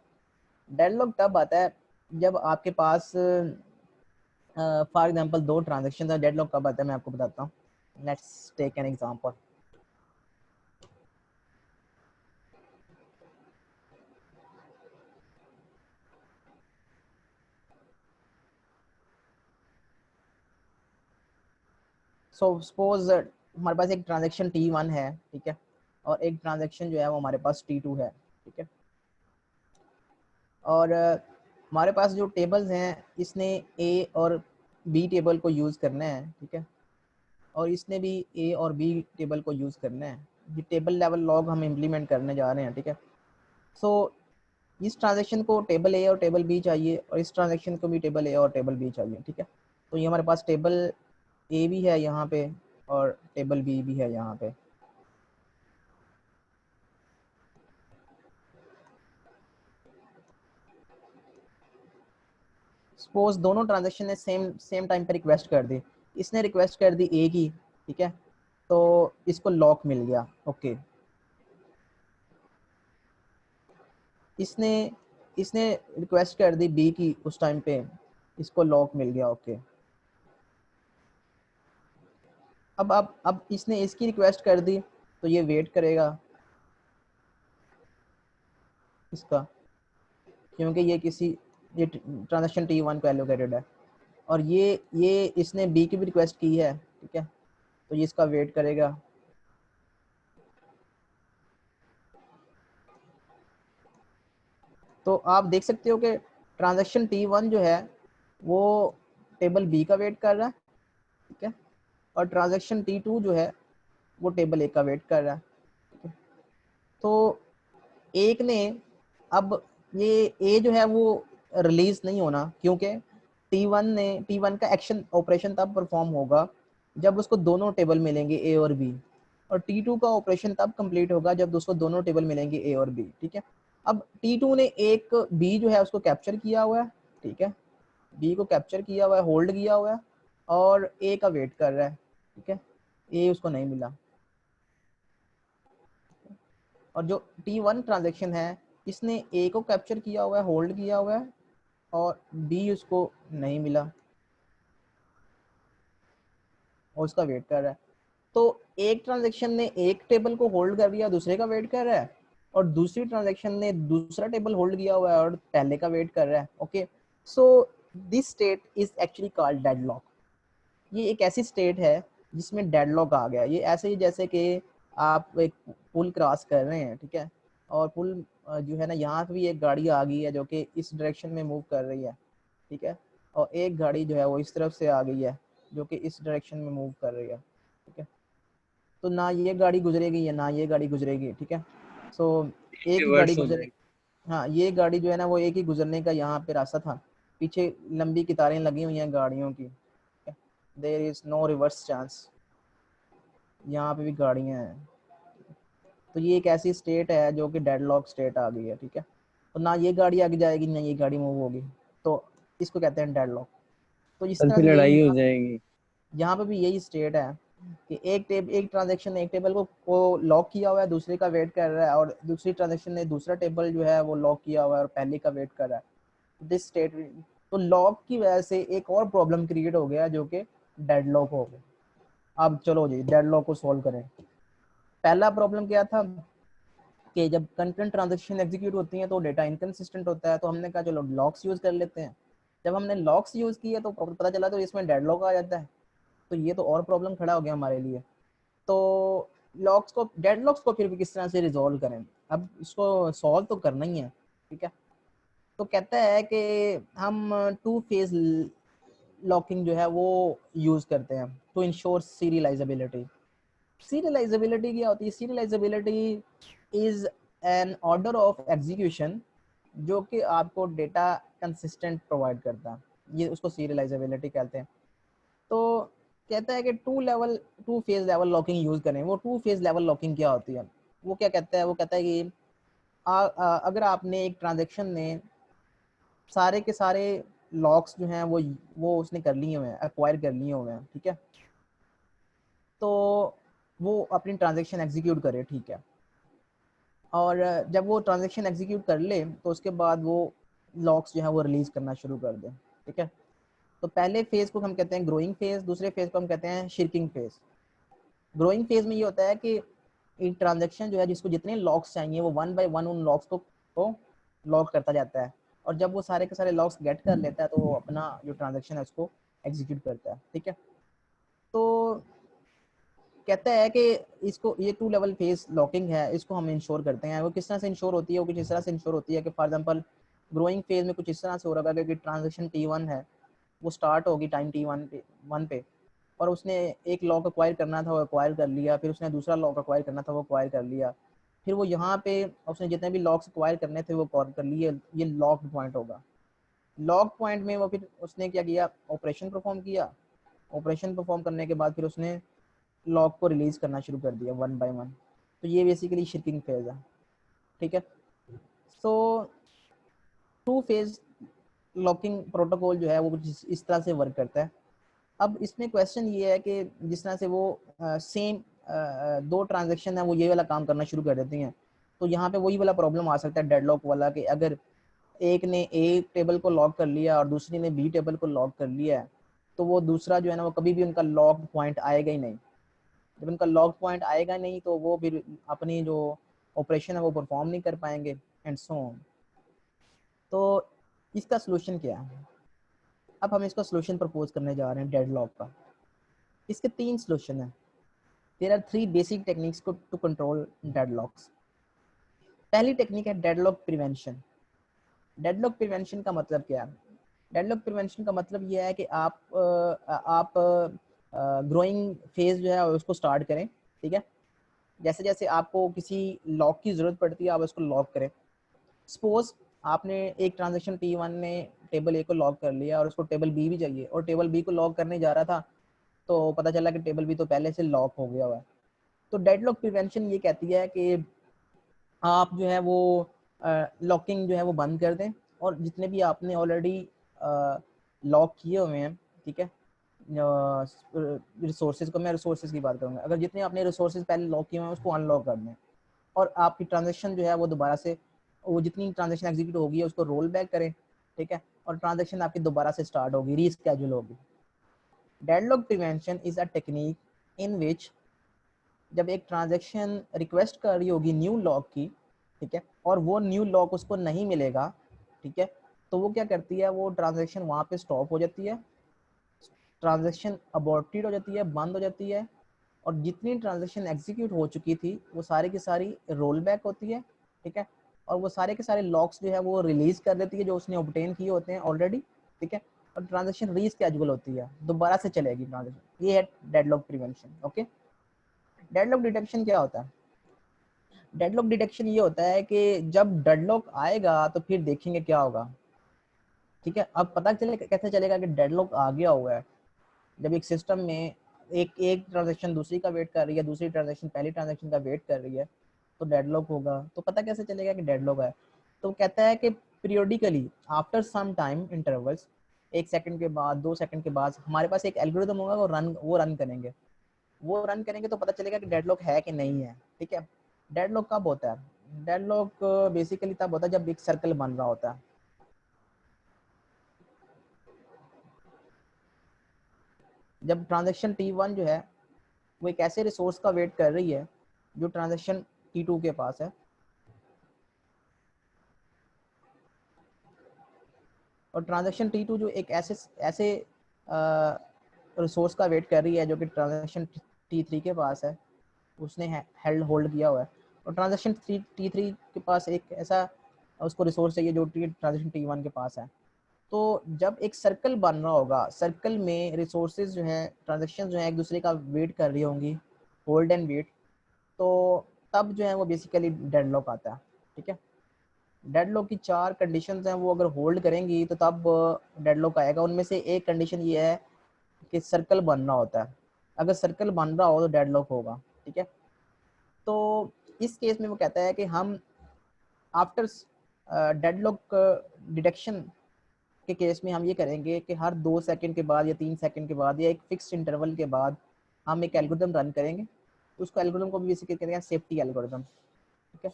डेडलॉक तब आता है जब आपके पास फॉर एग्जांपल दो ट्रांजैक्शन है। डेडलॉक कब आता है मैं आपको बताता हूँ। Let's take an example. So suppose हमारे पास एक ट्रांजैक्शन T1 है, ठीक है, और एक ट्रांजैक्शन जो है वो हमारे पास T2 है, ठीक है। और हमारे पास जो टेबल्स हैं, इसने ए और बी टेबल को यूज़ करना है, ठीक है, और इसने भी ए और बी टेबल को यूज़ करना है। ये टेबल लेवल लॉग हम इम्प्लीमेंट करने जा रहे हैं, ठीक है। सो इस ट्रांजेक्शन को टेबल ए और टेबल बी चाहिए, और इस ट्रांजेक्शन को भी टेबल ए और टेबल बी चाहिए, ठीक है। तो ये हमारे पास टेबल ए भी है यहाँ पे और टेबल बी भी है यहाँ पे। सपोज दोनों ट्रांजेक्शन ने सेम टाइम पे रिक्वेस्ट कर दी। इसने रिक्वेस्ट कर दी ए की, ठीक है, तो इसको लॉक मिल गया, ओके। इसने इसने रिक्वेस्ट कर दी बी की उस टाइम पे, इसको लॉक मिल गया, ओके। अब इसने इसकी रिक्वेस्ट कर दी, तो ये वेट करेगा इसका, क्योंकि ये ट्रांजेक्शन T1 को एलोकेटेड है, और ये इसने बी की भी रिक्वेस्ट की है, ठीक है, तो ये इसका वेट करेगा। तो आप देख सकते हो कि ट्रांजेक्शन T1 जो है वो टेबल बी का वेट कर रहा है, ठीक है, और ट्रांजेक्शन T2 जो है वो टेबल ए का वेट कर रहा है, ठीक है। तो एक ने, अब ये ए जो है वो रिलीज नहीं होना, क्योंकि T1 का एक्शन ऑपरेशन तब परफॉर्म होगा जब उसको दोनों टेबल मिलेंगे ए और बी, और T2 का ऑपरेशन तब कंप्लीट होगा जब उसको दोनों टेबल मिलेंगे ए और बी, ठीक है। अब T2 ने एक बी जो है उसको कैप्चर किया हुआ है, ठीक है, बी को कैप्चर किया हुआ है, होल्ड किया हुआ है, और ए का वेट कर रहा है, ठीक है, ए उसको नहीं मिला। और जो T1 ट्रांजेक्शन है, इसने ए को कैप्चर किया हुआ है, होल्ड किया हुआ है, और बी उसको नहीं मिला और उसका वेट कर रहा है। तो एक ट्रांजेक्शन ने एक टेबल को होल्ड कर लिया, दूसरे का वेट कर रहा है, और दूसरी ट्रांजेक्शन ने दूसरा टेबल होल्ड किया हुआ है और पहले का वेट कर रहा है, okay. So this state is actually called deadlock. ये एक ऐसी स्टेट है जिसमें डेडलॉक आ गया। ये ऐसे ही जैसे कि आप एक पुल क्रॉस कर रहे हैं, ठीक है, और पुल जो है ना, यहाँ पे भी एक गाड़ी आ गई है जो कि इस डायरेक्शन में मूव कर रही है, ठीक है, और एक गाड़ी जो है वो इस तरफ से आ गई है जो कि इस डायरेक्शन में मूव कर रही है, ठीक है। तो ना ये गाड़ी गुजरेगी या ना ये गाड़ी गुजरेगी, ठीक है। सो एक ही गाड़ी रिवर्स हो गुजरे, जाएगी। हाँ, ये गाड़ी जो है ना वो एक ही गुजरने का यहाँ पे रास्ता था। पीछे लंबी कतारें लगी हुई हैं गाड़ियों की, there is no reverse chance, यहाँ पे भी गाड़ियाँ हैं। तो ये एक ऐसी स्टेट है जो कि डेडलॉक स्टेट आ गई है, ठीक है। तो ना ये गाड़ी आगे जाएगी ना ये गाड़ी मूव होगी, तो इसको कहते हैं डेडलॉक। तो इस कल तरह फिर से लड़ाई यही हो जाएगी। यहाँ पे भी यही स्टेट है कि एक ट्रांजेक्शन ने एक टेबल को लॉक किया हुआ है, दूसरे का वेट कर रहा है, और दूसरी ट्रांजेक्शन ने दूसरा टेबल जो है वो लॉक किया हुआ है और पहले का वेट कर रहा है, दिस स्टेट। तो लॉक की वजह से एक और प्रॉब्लम क्रिएट हो गया जो कि डेडलॉक हो गया। अब चलो जी डेडलॉक को सॉल्व करें। पहला प्रॉब्लम क्या था कि जब कंटेंट ट्रांजेक्शन एग्जीक्यूट होती है तो डेटा इनकंसिस्टेंट होता है, तो हमने कहा चलो लॉक्स यूज कर लेते हैं। जब हमने लॉक्स यूज किया तो पता चला तो इसमें डेडलॉक आ जाता है, तो ये तो और प्रॉब्लम खड़ा हो गया हमारे लिए। तो डेडलॉक्स को फिर भी किस तरह से रिजॉल्व करें, अब इसको सॉल्व तो करना ही है, ठीक है। तो कहता है कि हम टू फेज लॉकिंग जो है वो यूज करते हैं टू इंश्योर सीरियलाइजेबिलिटी। सीरियलाइजेबिलिटी क्या होती है? Serialisability is an order of execution जो कि आपको डेटा कंसिस्टेंट प्रोवाइड करता है, ये उसको सीरियलाइजेबिलिटी कहते हैं। तो कहता है कि two phase level locking use करें। वो टू फेज लेवल लॉकिंग क्या होती है? वो क्या कहता है? वो कहता है कि अगर आपने एक ट्रांजेक्शन में सारे के सारे लॉक्स जो हैं वो उसने कर लिए हुए हैं, एक्वायर कर लिए हुए हैं, ठीक है, तो वो अपनी ट्रांजेक्शन एग्जीक्यूट करे, ठीक है। और जब वो ट्रांजेक्शन एग्जीक्यूट कर ले तो उसके बाद वो लॉक्स जो है वो रिलीज करना शुरू कर दे, ठीक है। तो पहले फेज को हम कहते हैं ग्रोइंग फेज, दूसरे फेज को हम कहते हैं शिर्किंग फेज। ग्रोइंग फेज में ये होता है कि एक ट्रांजेक्शन जो है जिसको जितने लॉक्स चाहिए वो वन बाय वन उन लॉक्स को लॉक करता जाता है, और जब वो सारे के सारे लॉक्स गेट कर लेता है तो वो अपना जो ट्रांजेक्शन है उसको एग्जीक्यूट करता है, ठीक है। तो कहता है कि इसको ये टू लेवल फेज लॉकिंग है, इसको हम इंश्योर करते हैं। वो किस तरह से इंश्योर होती है? वो कुछ इस तरह से इंश्योर होती है कि फॉर एग्जांपल ग्रोइंग फेज में कुछ इस तरह से हो रहा है कि ट्रांजेक्शन T1 है वो स्टार्ट होगी टाइम T1 पे और उसने एक लॉक एक्वायर करना था वो एक्वायर कर लिया, फिर उसने दूसरा लॉक एक्वायर करना था वो एक्वायर कर लिया, फिर वो यहाँ पे उसने जितने भी लॉक्स एक्वायर करने थे वो एक्वायर कर लिए, ये लॉक पॉइंट होगा। लॉक पॉइंट में वो फिर उसने क्या किया, ऑपरेशन परफॉर्म किया, ऑपरेशन परफॉर्म करने के बाद फिर उसने लॉक को रिलीज करना शुरू कर दिया वन बाय वन। तो ये बेसिकली शिपिंग फेज है, ठीक है। सो टू फेज लॉकिंग प्रोटोकॉल जो है वो कुछ इस तरह से वर्क करता है। अब इसमें क्वेश्चन ये है कि जिस तरह से वो सेम दो ट्रांजेक्शन है वो ये वाला काम करना शुरू कर देती हैं, तो यहाँ पे वही वाला प्रॉब्लम आ सकता है डेडलॉक वाला कि अगर एक ने ए टेबल को लॉक कर लिया और दूसरी ने बी टेबल को लॉक कर लिया है, तो वो दूसरा जो है ना वो कभी भी उनका लॉक पॉइंट आएगा ही नहीं। जब उनका लॉक पॉइंट आएगा नहीं तो वो फिर अपनी जो ऑपरेशन है वो परफॉर्म नहीं कर पाएंगे एंड सो ऑन। तो इसका सोल्यूशन क्या है? अब हम इसका सोल्यूशन प्रपोज करने जा रहे हैं डेडलॉक का। इसके तीन सोल्यूशन है। There are three basic techniques to control deadlocks. पहली टेक्निक है डेडलॉक प्रिवेंशन। डेडलॉक प्रिवेंशन का मतलब क्या है? डेडलॉक प्रिवेंशन का मतलब ये है कि आप ग्रोइंग फेज जो है उसको स्टार्ट करें, ठीक है। जैसे जैसे आपको किसी लॉक की जरूरत पड़ती है आप उसको लॉक करें। सपोज आपने एक ट्रांजेक्शन T1 में टेबल ए को लॉक कर लिया और उसको टेबल बी भी चाहिए और टेबल बी को लॉक करने जा रहा था तो पता चला कि टेबल बी तो पहले से लॉक हो गया हुआ है। तो डेडलॉक प्रिवेंशन ये कहती है कि आप जो है वो लॉकिंग जो है वो बंद कर दें और जितने भी आपने ऑलरेडी लॉक किए हुए हैं, ठीक है, रिसोर्सेज को, मैं रिसोर्सेज की बात करूँगा, अगर जितने आपने रिसोर्सेज पहले लॉक किए हुए हैं उसको अनलॉक कर दें और आपकी ट्रांजेक्शन जो है वो दोबारा से वो जितनी ट्रांजेक्शन एग्जीक्यूट होगी उसको रोल बैक करें, ठीक है, और ट्रांजेक्शन आपकी दोबारा से स्टार्ट होगी, रीस्केड्यूल होगी। Deadlock prevention is a technique in which जब एक ट्रांजेक्शन रिक्वेस्ट कर रही होगी न्यू लॉक की, ठीक है, और वो न्यू लॉक उसको नहीं मिलेगा, ठीक है, तो वो क्या करती है, वो ट्रांजेक्शन वहाँ पे स्टॉप हो जाती है, ट्रांजेक्शन अबॉर्टेड हो जाती है, बंद हो जाती है, और जितनी ट्रांजेक्शन एग्जीक्यूट हो चुकी थी वो सारी की सारी रोल बैक होती है, ठीक है, और वो सारे के सारे लॉक्स जो है वो रिलीज कर देती है जो उसने ऑब्टेन किए होते हैं ऑलरेडी, ठीक है, और ट्रांजेक्शन रीस्केड्यूल होती है, दोबारा से चलेगी ट्रांजेक्शन। ये है deadlock prevention. Okay, deadlock detection क्या होता है? डेडलॉक डिटेक्शन ये होता है कि जब डेडलॉक आएगा तो फिर देखेंगे क्या होगा, ठीक है। अब पता चले कैसे चलेगा कि डेडलॉक आ गया हुआ है? जब एक सिस्टम में एक एक ट्रांजेक्शन दूसरी का वेट कर रही है, दूसरी ट्रांजेक्शन पहली ट्रांजेक्शन का वेट कर रही है, तो डेडलॉक होगा। तो पता कैसे चलेगा कि डेडलॉक है? तो कहता है कि periodically after some time intervals, 1 second के बाद, 2 सेकंड के बाद हमारे पास एक एल्गोरिथम होगा, वो रन करेंगे तो पता चलेगा कि डेडलॉक है कि नहीं है, ठीक है। डेडलॉक कब होता है? डेडलॉक बेसिकली तब होता है जब एक सर्कल बन रहा होता है। जब ट्रांजेक्शन T1 जो है वो एक ऐसे रिसोर्स का वेट कर रही है जो ट्रांजेक्शन T2 के पास है, और ट्रांजेक्शन T2 जो एक ऐसे ऐसे रिसोर्स का वेट कर रही है जो कि ट्रांजेक्शन T3 के पास है, उसने हेल्ड होल्ड किया हुआ है, और ट्रांजेक्शन T3 के पास एक ऐसा उसको रिसोर्स चाहिए जो ट्रांजेक्शन T1 के पास है। तो जब एक सर्कल बन रहा होगा, सर्कल में रिसोर्सेज जो हैं, ट्रांजेक्शन जो है एक दूसरे का वेट कर रही होंगी, होल्ड एंड वेट, तो तब जो है वो बेसिकली डेडलॉक आता है, ठीक है। डेडलॉक की 4 कंडीशंस हैं, वो अगर होल्ड करेंगी तो तब डेडलॉक आएगा। उनमें से एक कंडीशन ये है कि सर्कल बन रहा होता है, अगर सर्कल बन रहा हो तो डेडलॉक होगा, ठीक है। तो इस केस में वो कहता है कि हम आफ्टर डेडलॉक डिटेक्शन के केस में हम ये करेंगे कि हर 2 सेकंड के बाद या 3 सेकंड के बाद या एक फिक्स इंटरवल के बाद हम एक एल्गोरिथम रन करेंगे। उसको एल्गोरिथम को भी बेसिकली कहते हैं सेफ्टी एल्गोरिथम, ठीक है।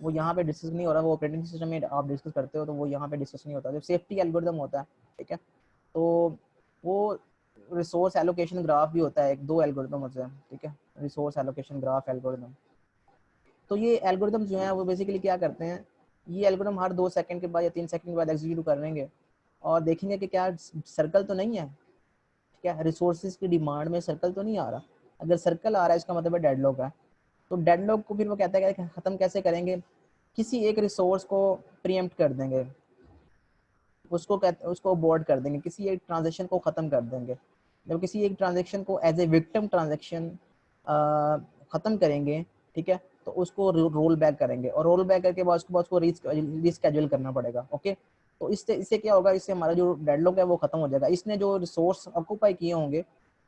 वो यहाँ पे डिस्कस नहीं हो रहा, वो ऑपरेटिंग सिस्टम में आप डिस्कस करते हो तो वो यहाँ पे डिस्कस नहीं होता। जब सेफ्टी एल्गोरिथम होता है, ठीक है, तो वो रिसोर्स एलोकेशन ग्राफ भी होता है, एक दो एल्गोरिथम होते हैं, ठीक है, रिसोर्स एलोकेशन ग्राफ एल्गोरिथम। तो ये एल्गोरिथम जो है वो बेसिकली क्या करते हैं, ये एल्गोरिथम हर 2 सेकंड के बाद या 3 सेकंड के बाद एग्जीक्यूट करेंगे और देखेंगे कि क्या सर्कल तो नहीं है, ठीक है, रिसोर्सेज की डिमांड में सर्कल तो नहीं आ रहा। अगर सर्कल आ रहा है इसका मतलब है डेडलॉक है। तो डेडलॉक को फिर वो कहता है कि ख़त्म कैसे करेंगे, किसी एक रिसोर्स को प्रीएम्प्ट कर देंगे। उसको अबॉर्ट कर देंगे, किसी एक ट्रांजेक्शन को ख़त्म कर देंगे। जब किसी एक ट्रांजेक्शन को एज ए विक्टिम ट्रांजेक्शन ख़त्म करेंगे, ठीक है, तो उसको रोल बैक करेंगे, और रोल बैक करके बाद उसको रीस्केड्यूल करना पड़ेगा। ओके, तो इससे क्या होगा, इससे हमारा जो डेडलॉक है वो ख़त्म हो जाएगा। इसने जो रिसोर्स ऑक्यूपाई किए होंगे,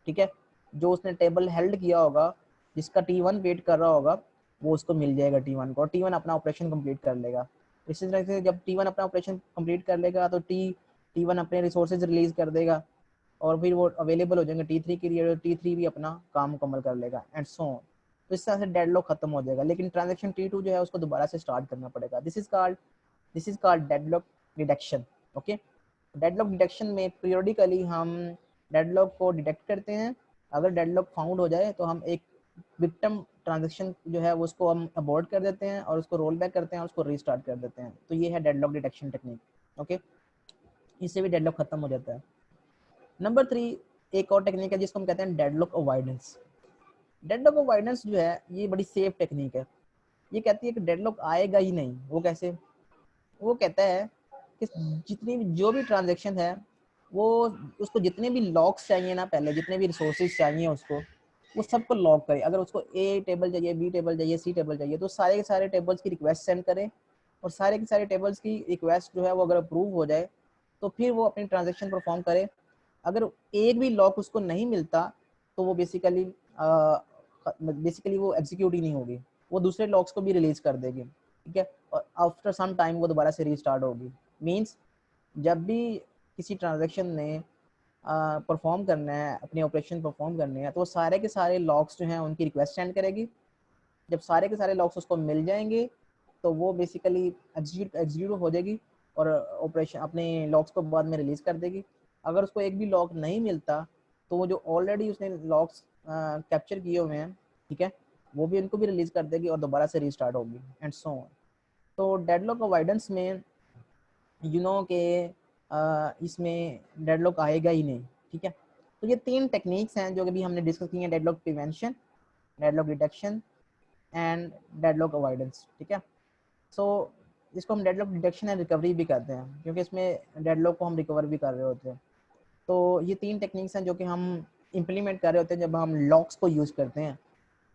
ठीक है, जो उसने टेबल हेल्ड किया होगा, जिसका T1 वेट कर रहा होगा, वो उसको मिल जाएगा T1 को, और T1 अपना ऑपरेशन कंप्लीट कर लेगा। इसी तरह से जब T1 अपना ऑपरेशन कंप्लीट कर लेगा तो T1 अपने रिसोर्सेज रिलीज कर देगा, और फिर वो अवेलेबल हो जाएंगे T3 के लिए, और T3 भी अपना काम मुकम्मल कर लेगा, एंड सो ऑन। तो इस तरह से डेडलॉक खत्म हो जाएगा। लेकिन ट्रांजैक्शन T2 जो है उसको दोबारा से स्टार्ट करना पड़ेगा। This is called deadlock detection. Okay, deadlock detection में पीरियोडिकली हम डेडलॉक को डिटेक्ट करते हैं। अगर डेडलॉक फाउंड हो जाए तो हम एक विक्टिम ट्रांजैक्शन जो है वो उसको हम अबॉर्ट कर देते हैं, और उसको रोल बैक करते हैं, और उसको रीस्टार्ट कर देते हैं। तो ये है डेडलॉक डिटेक्शन टेक्निक। ओके, इससे भी डेडलॉक खत्म हो जाता है। नंबर 3 एक और टेक्निक है जिसको हम कहते हैं डेडलॉक अवॉइडेंस। डेडलॉक अवॉइडेंस जो है ये बड़ी सेफ टेक्निक है। ये कहती है कि डेडलॉक आएगा ही नहीं। वो कैसे? वो कहता है कि जो भी ट्रांजैक्शन है वो, उसको जितने भी लॉक्स चाहिए ना, पहले जितने भी रिसोर्सेज चाहिए उसको, वो सबको लॉक करे। अगर उसको ए टेबल चाहिए, बी टेबल चाहिए, सी टेबल चाहिए, तो सारे के सारे टेबल्स की रिक्वेस्ट सेंड करे, और सारे के सारे टेबल्स की रिक्वेस्ट जो है वो अगर अप्रूव हो जाए तो फिर वो अपनी ट्रांजैक्शन परफॉर्म करे। अगर एक भी लॉक उसको नहीं मिलता तो वो बेसिकली वो एग्जीक्यूट ही नहीं होगी, वो दूसरे लॉक्स को भी रिलीज कर देगी, ठीक है, और आफ्टर सम टाइम वो दोबारा से रीस्टार्ट होगी। मींस जब भी किसी ट्रांजैक्शन ने परफॉर्म करना है, अपने ऑपरेशन परफॉर्म करने हैं, तो वो सारे के सारे लॉक्स जो हैं उनकी रिक्वेस्ट सेंड करेगी। जब सारे के सारे लॉक्स उसको मिल जाएंगे तो वो बेसिकली एग्जीक्यूट हो जाएगी, और ऑपरेशन अपने लॉक्स को बाद में रिलीज कर देगी। अगर उसको एक भी लॉक नहीं मिलता तो वो जो ऑलरेडी उसने लॉक्स कैप्चर किए हुए हैं, ठीक है, वो भी उनको भी रिलीज कर देगी और दोबारा से रीस्टार्ट होगी, एंड सो ऑन। तो डेडलॉक अवॉइडेंस में के इसमें डेडलॉक आएगा ही नहीं, ठीक है। तो ये 3 टेक्निक्स हैं जो अभी हमने डिस्कस की हैं: deadlock prevention, deadlock detection, and deadlock avoidance, ठीक है। सो इसको हम डेडलॉक डिटेक्शन एंड रिकवरी भी कहते हैं, क्योंकि इसमें डेडलॉक को हम रिकवर भी कर रहे होते हैं। तो ये 3 टेक्निक्स हैं जो कि हम इम्प्लीमेंट कर रहे होते हैं जब हम लॉक्स को यूज़ करते हैं।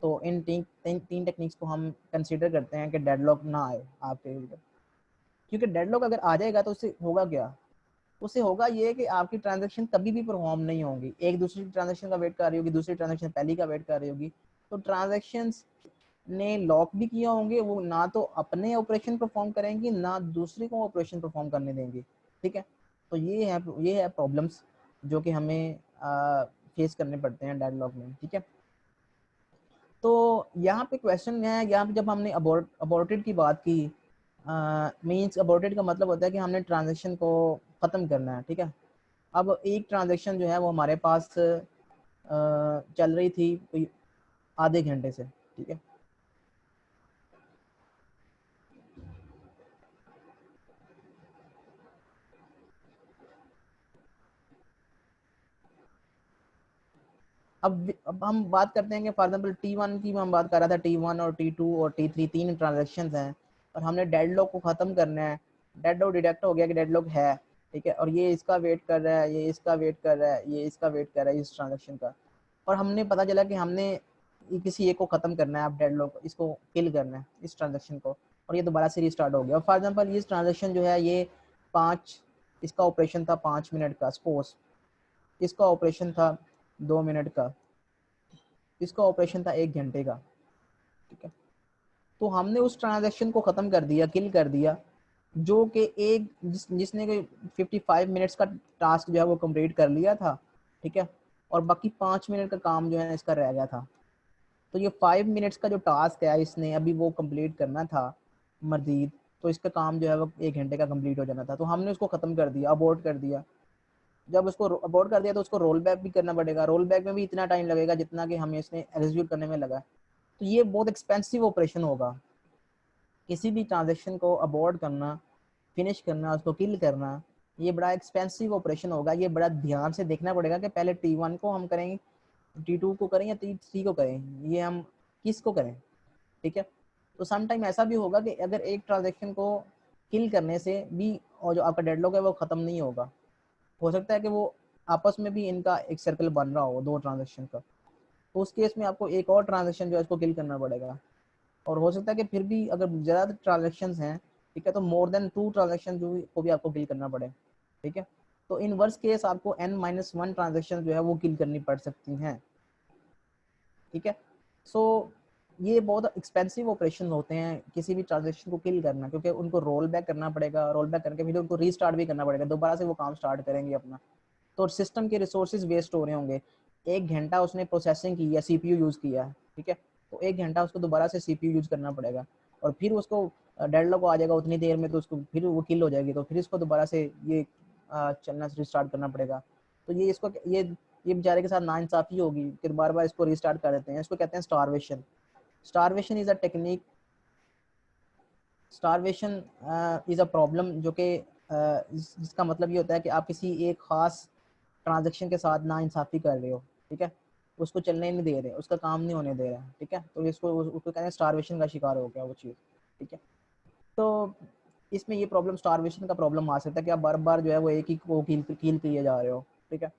तो इन तीन टेक्निक्स को हम कंसिडर करते हैं कि डेडलॉक ना आए आपके लिए। क्योंकि डेडलॉक अगर आ जाएगा तो उससे होगा क्या? उससे होगा ये कि आपकी ट्रांजैक्शन कभी भी परफॉर्म नहीं होगी। एक दूसरी ट्रांजैक्शन का वेट कर रही होगी, दूसरी ट्रांजैक्शन पहली का वेट कर रही होगी। तो ट्रांजैक्शंस ने लॉक भी किया होंगे, वो ना तो अपने ऑपरेशन परफॉर्म करेंगी, ना दूसरे को ऑपरेशन परफॉर्म करने देंगी, ठीक है। तो ये है प्रॉब्लम्स जो कि हमें फेस करने पड़ते हैं डेडलॉक में, ठीक है। तो यहाँ पे क्वेश्चन है, यहाँ पे जब हमने अबॉर्टेड की बात की, मीन्स अबॉर्टेड का मतलब होता है कि हमने ट्रांजैक्शन को ख़त्म करना है, ठीक है। अब एक ट्रांजैक्शन जो है वो हमारे पास चल रही थी कोई आधे घंटे से, ठीक है। अब हम बात करते हैं कि फॉर एग्जांपल T1 की हम बात कर रहा था, T1 और T2 और T3 3 ट्रांजैक्शंस हैं, और हमने डेडलॉक को ख़त्म करना है। डेडलॉक डिटेक्ट हो गया कि डेडलॉक है, ठीक है, और ये इसका वेट कर रहा है, ये इसका वेट कर रहा है, ये इसका वेट कर रहा है इस ट्रांजैक्शन का, और हमने पता चला कि हमने किसी एक को ख़त्म करना है, अब डेडलॉक इसको किल करना है इस ट्रांजैक्शन को, और ये दोबारा से रीस्टार्ट हो गया। फॉर एग्जाम्पल ये ट्रांजैक्शन जो है ये 5 इसका ऑपरेशन था 5 मिनट का, सपोज इसका ऑपरेशन था 2 मिनट का, इसका ऑपरेशन था 1 घंटे का, ठीक है। तो हमने उस ट्रांजैक्शन को ख़त्म कर दिया, किल कर दिया, जो कि जिसने कोई 55 मिनट्स का टास्क जो है वो कंप्लीट कर लिया था, ठीक है, और बाकी 5 मिनट का काम जो है इसका रह गया था। तो ये 5 मिनट्स का जो टास्क है इसने अभी वो कंप्लीट करना था मजीद, तो इसका काम जो है वो 1 घंटे का कंप्लीट हो जाना था, तो हमने उसको ख़त्म कर दिया, अबॉर्ट कर दिया। जब उसको अबॉर्ट कर दिया तो उसको रोल बैक भी करना पड़ेगा, रोल बैक में भी इतना टाइम लगेगा जितना कि हमें इसने एग्जीक्यूट करने में लगा। तो ये बहुत एक्सपेंसिव ऑपरेशन होगा। किसी भी ट्रांजैक्शन को अबॉर्ट करना, फिनिश करना, उसको किल करना, ये बड़ा एक्सपेंसिव ऑपरेशन होगा। ये बड़ा ध्यान से देखना पड़ेगा कि पहले T1 को हम करेंगे, T2 को करें या T3 को करें, ये हम किस को करें, ठीक है। तो सम टाइम ऐसा भी होगा कि अगर एक ट्रांजैक्शन को किल करने से भी और जो आपका डेडलॉक है वो ख़त्म नहीं होगा। हो सकता है कि वो आपस में भी इनका एक सर्कल बन रहा हो 2 ट्रांजैक्शन का, तो उस केस में आपको एक और ट्रांजैक्शन जो है उसको किल करना पड़ेगा। और हो सकता है कि फिर भी अगर ज़्यादा ट्रांजैक्शंस हैं, ठीक है, तो मोर देन 2 ट्रांजैक्शन जो को भी आपको किल करना पड़े, ठीक है। तो इन वर्स्ट केस आपको n-1 ट्रांजैक्शन जो है वो किल करनी पड़ सकती हैं, ठीक है। सो ये बहुत एक्सपेंसिव ऑपरेशन होते हैं किसी भी ट्रांजैक्शन को किल करना, क्योंकि उनको रोल बैक करना पड़ेगा, रोल बैक करके फिर उनको रीस्टार्ट भी करना पड़ेगा, दोबारा से वो काम स्टार्ट करेंगे अपना, तो सिस्टम के रिसोर्सेज वेस्ट हो रहे होंगे। 1 घंटा उसने प्रोसेसिंग की है, सीपीयू यूज़ किया है, ठीक है, तो 1 घंटा उसको दोबारा से सीपीयू यूज़ करना पड़ेगा, और फिर उसको डेडलॉक आ जाएगा उतनी देर में, तो उसको फिर वो किल हो जाएगी, तो फिर इसको दोबारा से ये चलना रिस्टार्ट करना पड़ेगा। तो ये इसको ये बेचारे के साथ नाइंसाफ़ी होगी कि बार बार इसको रिस्टार्ट कर देते हैं। इसको कहते हैं starvation. Starvation is a technique, starvation is a problem जो कि जिसका मतलब ये होता है कि आप किसी एक ख़ास ट्रांजैक्शन के साथ नाइंसाफ़ी कर रहे हो, ठीक है, उसको चलने नहीं दे रहे, उसका काम नहीं होने दे रहे हैं, ठीक है, तो इसको उसको कहते हैं स्टारवेशन का शिकार हो गया वो चीज़, ठीक है। तो इसमें ये प्रॉब्लम स्टारवेशन का प्रॉब्लम आ सकता है कि आप बार बार जो है वो एक ही को किल किए जा रहे हो, ठीक है,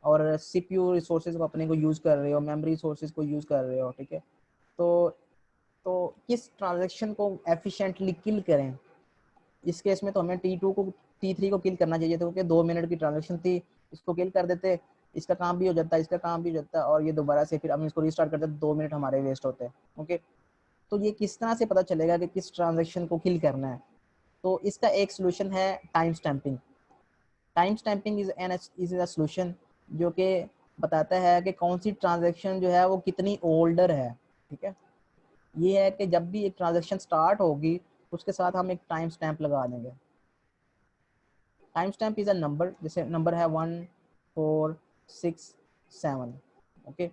और सीपीयू रिसोर्सेज को अपने को यूज़ कर रहे हो, मेमोरी रिसोर्सेज को यूज़ कर रहे हो, ठीक है। तो तो किस ट्रांजैक्शन को एफिशिएंटली किल करें, इस केस में तो हमें T3 को किल करना चाहिए था, क्योंकि 2 मिनट की ट्रांजैक्शन थी, इसको किल कर देते, इसका काम भी हो जाता है, इसका काम भी हो जाता है, और ये दोबारा से फिर हम इसको रीस्टार्ट करते, 2 मिनट हमारे वेस्ट होते हैं। ओके, तो ये किस तरह से पता चलेगा कि किस ट्रांजैक्शन को किल करना है? तो इसका एक सोल्यूशन है time stamping. Time stamping is a solution जो कि बताता है कि कौन सी ट्रांजैक्शन जो है वो कितनी ओल्डर है, ठीक है। ये है कि जब भी एक ट्रांजैक्शन स्टार्ट होगी उसके साथ हम एक टाइम स्टैंप लगा देंगे। Time stamp is a number, जैसे नंबर है 1 4 6 7। ओके,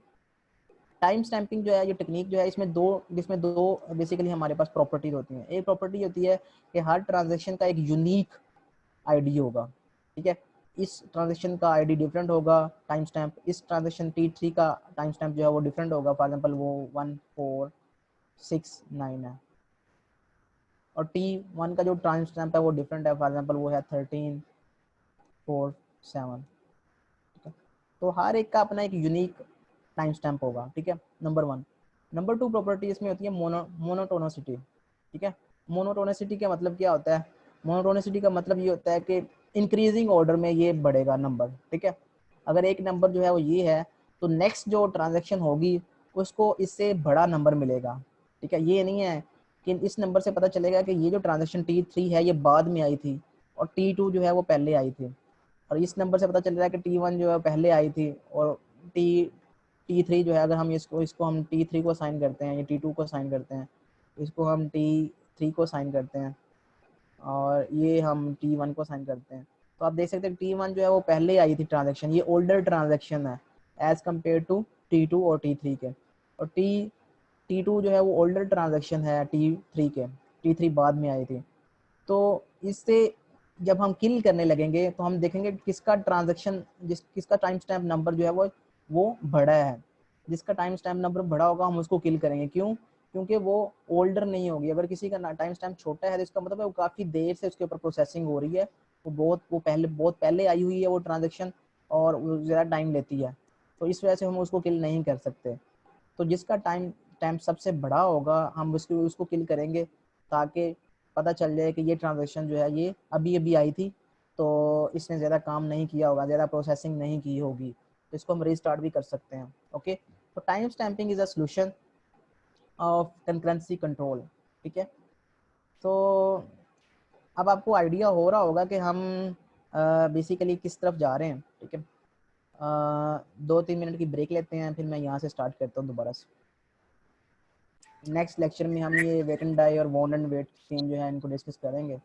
टाइम स्टैंपिंग जो है ये टेक्निक जो है इसमें दो बेसिकली हमारे पास प्रॉपर्टीज होती हैं। एक प्रॉपर्टी होती है कि हर ट्रांजैक्शन का एक यूनिक आईडी होगा, ठीक है, इस ट्रांजैक्शन का आईडी डिफरेंट होगा टाइम स्टैम्प, इस ट्रांजैक्शन T3 का टाइम स्टैम्प जो है वो डिफरेंट होगा, फॉर एग्जांपल वो 1 4 6 9 है, और T1 का जो टाइम स्टैम्प है वो डिफरेंट है, फॉर एग्जांपल वो है 13 4 7, ठीक है। तो हर एक का अपना एक यूनिक टाइम स्टैम्प होगा, ठीक है, नंबर 1। नंबर 2 प्रॉपर्टी इसमें होती है मोनोटोनिसिटी, ठीक है। मोनोटोनिसिटी का मतलब क्या होता है? मोनोटोनिसिटी का मतलब ये होता है कि इंक्रीजिंग ऑर्डर में ये बढ़ेगा नंबर, ठीक है। अगर एक नंबर जो है वो ये है, तो नेक्स्ट जो ट्रांजैक्शन होगी उसको इससे बड़ा नंबर मिलेगा, ठीक है। ये नहीं है कि इस नंबर से पता चलेगा कि ये जो ट्रांजैक्शन T3 है ये बाद में आई थी और T2 जो है वो पहले आई थी, और इस नंबर से पता चल रहा है कि T1 जो है पहले आई थी, और T3 जो है, अगर हम इसको हम T3 को साइन करते हैं, ये T2 को साइन करते हैं, इसको हम T3 को साइन करते हैं, और ये हम T1 को साइन करते हैं, तो आप देख सकते हैं T1 जो है वो पहले आई थी ट्रांजैक्शन, ये ओल्डर ट्रांजैक्शन है एज कम्पेयर टू T2 और T3 के, और T2 जो है वो ओल्डर ट्रांजैक्शन है T3 के, T3 बाद में आई थी। तो इससे जब हम किल करने लगेंगे तो हम देखेंगे किसका ट्रांजैक्शन किसका टाइम स्टैम्प नंबर जो है वो बड़ा है। जिसका टाइम स्टैम्प नंबर बड़ा होगा हम उसको किल करेंगे। क्यों? क्योंकि वो ओल्डर नहीं होगी। अगर किसी का टाइम स्टैम्प छोटा है तो इसका मतलब है वो काफ़ी देर से उसके ऊपर प्रोसेसिंग हो रही है, वो बहुत पहले आई हुई है वो ट्रांजेक्शन, और ज़्यादा टाइम लेती है, तो इस वजह से हम उसको किल नहीं कर सकते। तो जिसका टाइम स्टैम्प सबसे बड़ा होगा हम उसको किल करेंगे, ताकि पता चल जाए कि ये ट्रांजैक्शन जो है ये अभी अभी आई थी, तो इसने ज़्यादा काम नहीं किया होगा, ज़्यादा प्रोसेसिंग नहीं की होगी, तो इसको हम रीस्टार्ट भी कर सकते हैं। ओके, तो time stamping is a solution of concurrency control, ठीक है। तो अब आपको आइडिया हो रहा होगा कि हम बेसिकली किस तरफ जा रहे हैं, ठीक है। 2-3 मिनट की ब्रेक लेते हैं, फिर मैं यहाँ से स्टार्ट करता हूँ दोबारा से। नेक्स्ट लेक्चर में हम ये वेट एंड डाई और बॉन्ड एंड वेट चेंज जो है इनको डिस्कस करेंगे,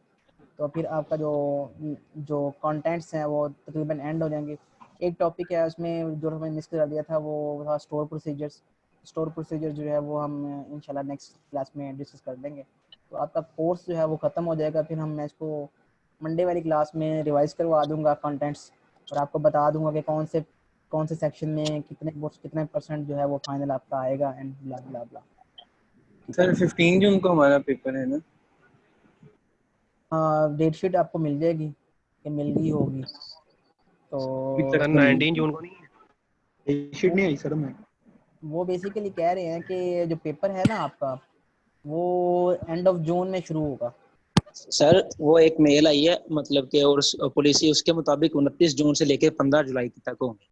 तो फिर आपका जो कंटेंट्स हैं वो तकरीबन एंड हो जाएंगे। एक टॉपिक है उसमें जो हमें मिस कर दिया था वो था स्टोर प्रोसीजर्स। स्टोर प्रोसीजर जो है वो हम इंशाल्लाह नेक्स्ट क्लास में डिस्कस कर देंगे। तो आपका कोर्स जो है वो ख़त्म हो जाएगा, फिर मैं इसको मंडे वाली क्लास में रिवाइज करवा दूंगा कंटेंट्स, और आपको बता दूंगा कि कौन से सेक्शन में कितने परसेंट जो है वो फाइनल आपका आएगा, एंड ब्ला ब्ला ब्ला, ठीक है। सर 15 जून को हमारा पेपर है ना? हाँ डेट शीट आपको मिल जाएगी कि मिल गई होगी तो 19 जून को नहीं है? डेट शीट नहीं आई सर मैं। वो बेसिकली कह रहे हैं कि जो पेपर है ना आपका वो एंड ऑफ जून में शुरू होगा। सर वो एक मेल आई है मतलब कि और पॉलिसी उसके मुताबिक 29 जून से लेकर 15 जुलाई तक होंगे।